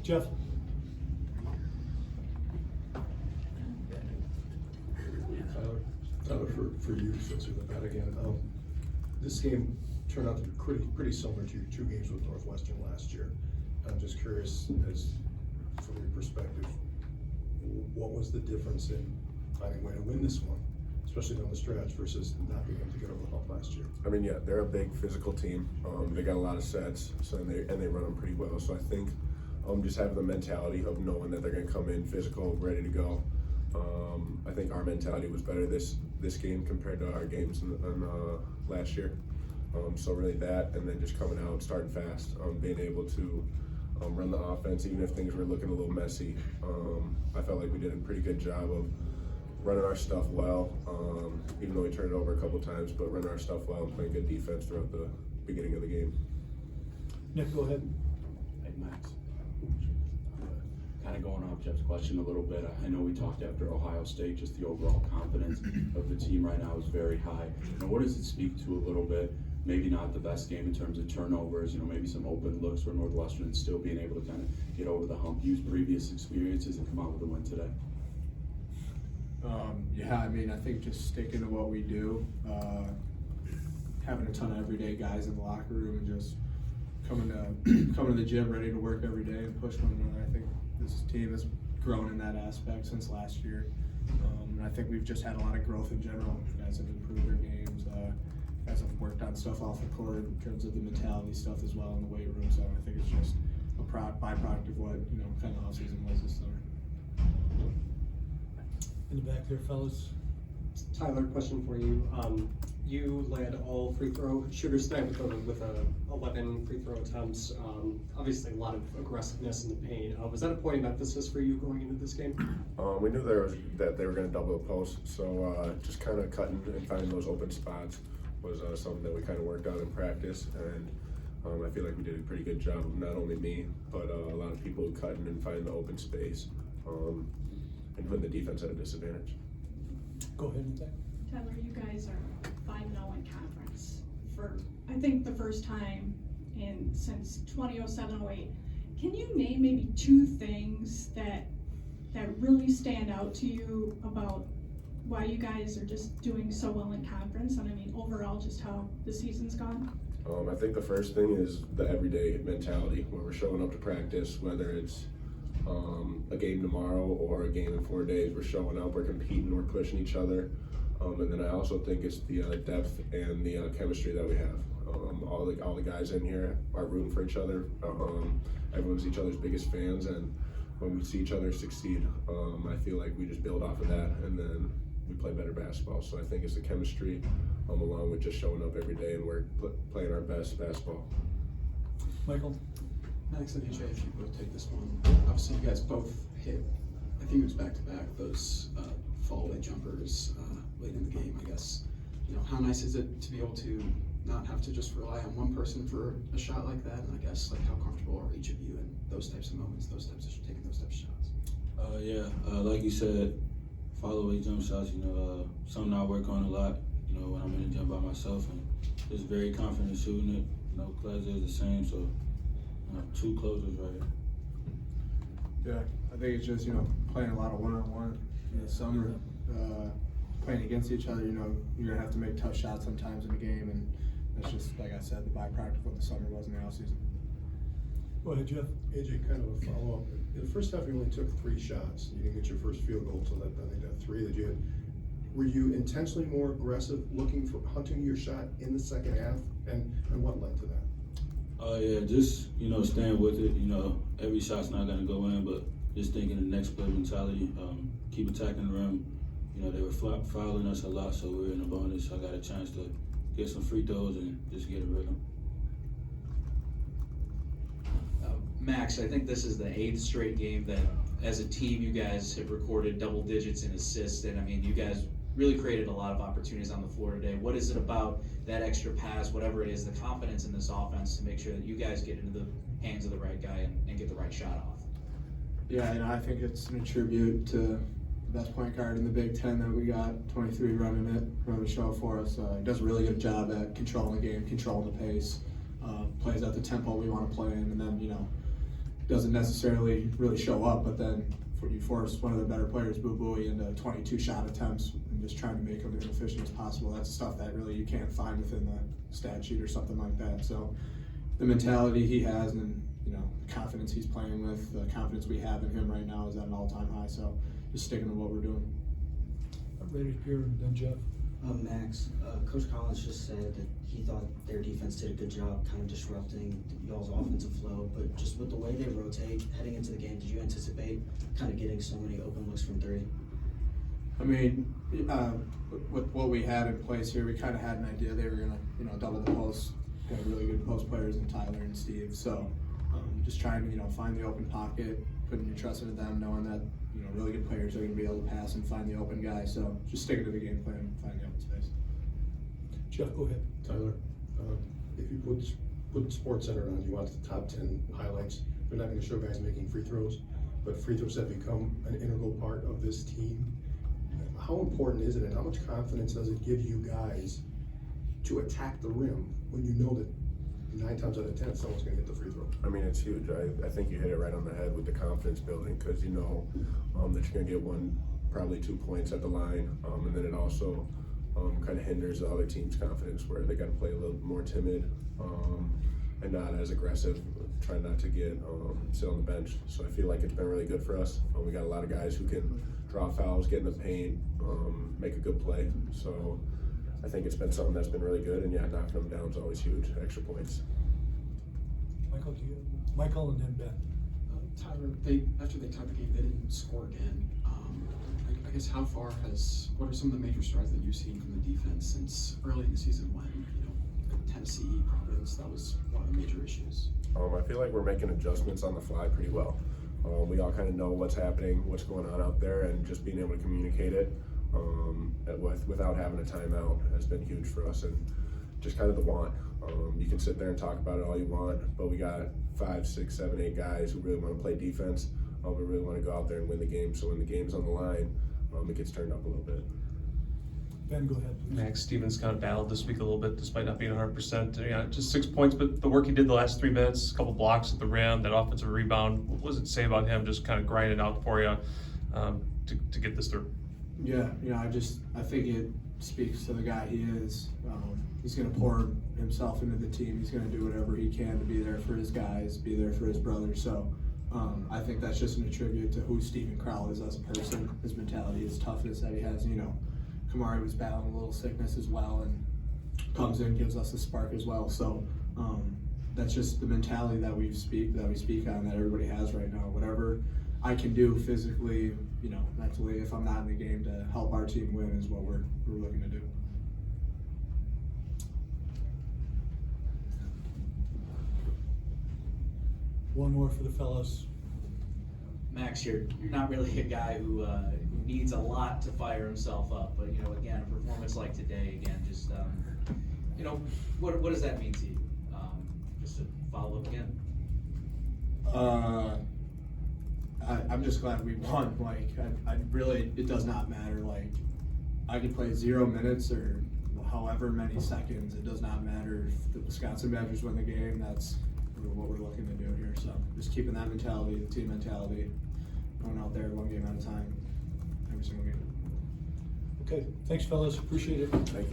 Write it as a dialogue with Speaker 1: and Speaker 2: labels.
Speaker 1: Jeff?
Speaker 2: Tyler, for you, since you're the vet again, this game turned out to be pretty similar to your 2 games with Northwestern last year. I'm just curious, as from your perspective, what was the difference in finding a way to win this one, especially down the stretch, versus not being able to get over the hump last year?
Speaker 3: I mean, yeah, they're a big physical team. They got a lot of sets, so and they run them pretty well. So I think just having the mentality of knowing that they're going to come in physical, ready to go. I think our mentality was better this game compared to our games in last year. So really that, and then just coming out, starting fast, being able to run the offense, even if things were looking a little messy. I felt like we did a pretty good job of running our stuff well, even though we turned it over a couple times, but running our stuff well and playing good defense throughout the beginning of the game.
Speaker 1: Nick, go ahead.
Speaker 4: Hey, Max. Kind of going off Jeff's question a little bit. I know we talked after Ohio State, just the overall confidence of the team right now is very high. And what does it speak to a little bit? Maybe not the best game in terms of turnovers, maybe some open looks for Northwestern and still being able to kind of get over the hump, use previous experiences and come out with a win today.
Speaker 5: Yeah, I mean, I think just sticking to what we do, having a ton of everyday guys in the locker room and just coming to the gym ready to work every day and push one another. I think this team has grown in that aspect since last year. And I think we've just had a lot of growth in general. Guys have improved their games. Guys have worked on stuff off the court in terms of the mentality stuff as well in the weight room. So I think it's just a byproduct of what kind of offseason was this summer.
Speaker 1: In the back there, fellas.
Speaker 6: Tyler, question for you. You led all free throw shooters tonight with 11 free throw attempts. Obviously, a lot of aggressiveness in the paint. Was that a point of emphasis for you going into this game?
Speaker 3: We knew that they were going to double the post, so just kind of cutting and finding those open spots was something that we kind of worked on in practice, and I feel like we did a pretty good job of not only me, but a lot of people cutting and finding the open space and putting the defense at a disadvantage.
Speaker 1: Go ahead with that.
Speaker 7: Tyler, you guys are 5-0 in conference for, I think, the first time since 2007-08. Can you name maybe 2 things that really stand out to you about why you guys are just doing so well in conference, and I mean overall just how the season's gone?
Speaker 3: I think the first thing is the everyday mentality, where we're showing up to practice, whether it's a game tomorrow or a game in 4 days. We're showing up, we're competing, we're pushing each other. And then I also think it's the depth and the chemistry that we have. All the guys in here are rooting for each other. Everyone's each other's biggest fans, and when we see each other succeed, I feel like we just build off of that, and then we play better basketball. So I think it's the chemistry, along with just showing up every day and we're playing our best basketball.
Speaker 1: Michael?
Speaker 8: Max and AJ, if you both take this one. Obviously, you guys both hit, I think it was back-to-back, those fall-away jumpers late in the game, I guess. How nice is it to be able to not have to just rely on one person for a shot like that? And I guess, how comfortable are each of you in those types of moments, taking those types of shots?
Speaker 9: Like you said, follow-away jump shots, something I work on a lot, when I'm in the gym by myself, and just very confident shooting it. Class is the same, so 2 closers right here.
Speaker 5: Yeah, I think it's just, playing a lot of one-on-one in the summer, playing against each other, you're gonna have to make tough shots sometimes in the game, and that's just, like I said, the byproduct of what the summer was in the offseason.
Speaker 1: Go ahead, Jeff.
Speaker 2: AJ, kind of a follow-up. In the first half, you only took 3 shots. You didn't get your first field goal until I think that 3 that you had. Were you intentionally more aggressive, looking for hunting your shot in the second half, and what led to that?
Speaker 9: Yeah, just, staying with it. Every shot's not gonna go in, but just thinking the next play mentality, keep attacking the rim. They were fouling us a lot, so we were in a bonus. I got a chance to get some free throws and just get a rhythm.
Speaker 10: Max, I think this is the 8th straight game that, as a team, you guys have recorded double digits in assists, and I mean, you guys really created a lot of opportunities on the floor today. What is it about that extra pass, whatever it is, the confidence in this offense to make sure that you guys get into the hands of the right guy and get the right shot off?
Speaker 5: Yeah, I think it's an tribute to the best point guard in the Big Ten that we got, 23, running the show for us. He does a really good job at controlling the game, controlling the pace, plays at the tempo we want to play in, and then, doesn't necessarily really show up, but then you force one of the better players, Boo Booey, into 22 shot attempts and just trying to make them as efficient as possible. That's stuff that really you can't find within the stat sheet or something like that. So the mentality he has and, you know, the confidence he's playing with, the confidence we have in him right now is at an all-time high. So just sticking to what we're doing.
Speaker 1: I'm ready to hear, and then Jeff.
Speaker 11: Max, Coach Collins just said that he thought their defense did a good job kind of disrupting y'all's offensive flow, but just with the way they rotate heading into the game, did you anticipate kind of getting so many open looks from three?
Speaker 5: I mean, with what we had in place here, we kind of had an idea they were gonna, you know, double the post. Got really good post players in Tyler and Steve. So just trying to, you know, find the open pocket, putting your trust into them, knowing that, you know, really good players are gonna be able to pass and find the open guy. So just sticking to the game plan and find the open space.
Speaker 1: Jeff, go ahead.
Speaker 2: Tyler, if you put SportsCenter on, you want the top 10 highlights. They're not gonna show guys making free throws, but free throws have become an integral part of this team. How important is it, and how much confidence does it give you guys to attack the rim when you know that 9 times out of 10 someone's gonna get the free throw?
Speaker 3: I mean, it's huge. I think you hit it right on the head with the confidence building, because you know that you're gonna get probably 2 points at the line, and then it also kind of hinders the other team's confidence, where they got to play a little more timid and not as aggressive, trying not to get sit on the bench. So I feel like it's been really good for us. We got a lot of guys who can draw fouls, get in the paint, make a good play. So I think it's been something that's been really good, and yeah, knocking them down is always huge. Extra points.
Speaker 1: Michael, and then Ben.
Speaker 8: Tyler, after they tied the game, they didn't score again. I guess what are some of the major strides that you've seen from the defense since early in the season when, you know, Tennessee, Providence, that was one of the major issues?
Speaker 3: I feel like we're making adjustments on the fly pretty well. We all kind of know what's happening, what's going on out there, and just being able to communicate it without having a timeout has been huge for us, and just kind of the want. You can sit there and talk about it all you want, but we got 5, 6, 7, 8 guys who really want to play defense. We really want to go out there and win the game, so when the game's on the line, it gets turned up a little bit.
Speaker 1: Ben, go ahead, please.
Speaker 12: Max Stevens kind of battled this week a little bit despite not being 100%. Yeah, just 6 points, but the work he did the last 3 minutes, a couple blocks at the rim, that offensive rebound, what does it say about him just kind of grinding out for you to get this through?
Speaker 5: Yeah, you know, I think it speaks to the guy he is. He's going to pour himself into the team. He's going to do whatever he can to be there for his guys, be there for his brothers. So I think that's just an attribute to who Steven Crowell is as a person, his mentality, his toughness that he has. You know, Kamari was battling a little sickness as well, and comes in, gives us a spark as well. So that's just the mentality that we speak on, that everybody has right now. Whatever I can do physically, you know, mentally, if I'm not in the game to help our team win, is what we're looking to do.
Speaker 1: One more for the fellas.
Speaker 10: Max, you're not really a guy who needs a lot to fire himself up, but, you know, again, a performance like today, again, just, you know, what does that mean to you? Just to follow up again.
Speaker 5: I'm just glad we won. Like, I really, it does not matter. Like, I could play 0 minutes or however many seconds. It does not matter if the Wisconsin Badgers win the game. That's what we're looking to do here. So just keeping that mentality, the team mentality, going out there 1 game at a time, every single game.
Speaker 1: Okay, thanks fellas, appreciate it.
Speaker 3: Thank you.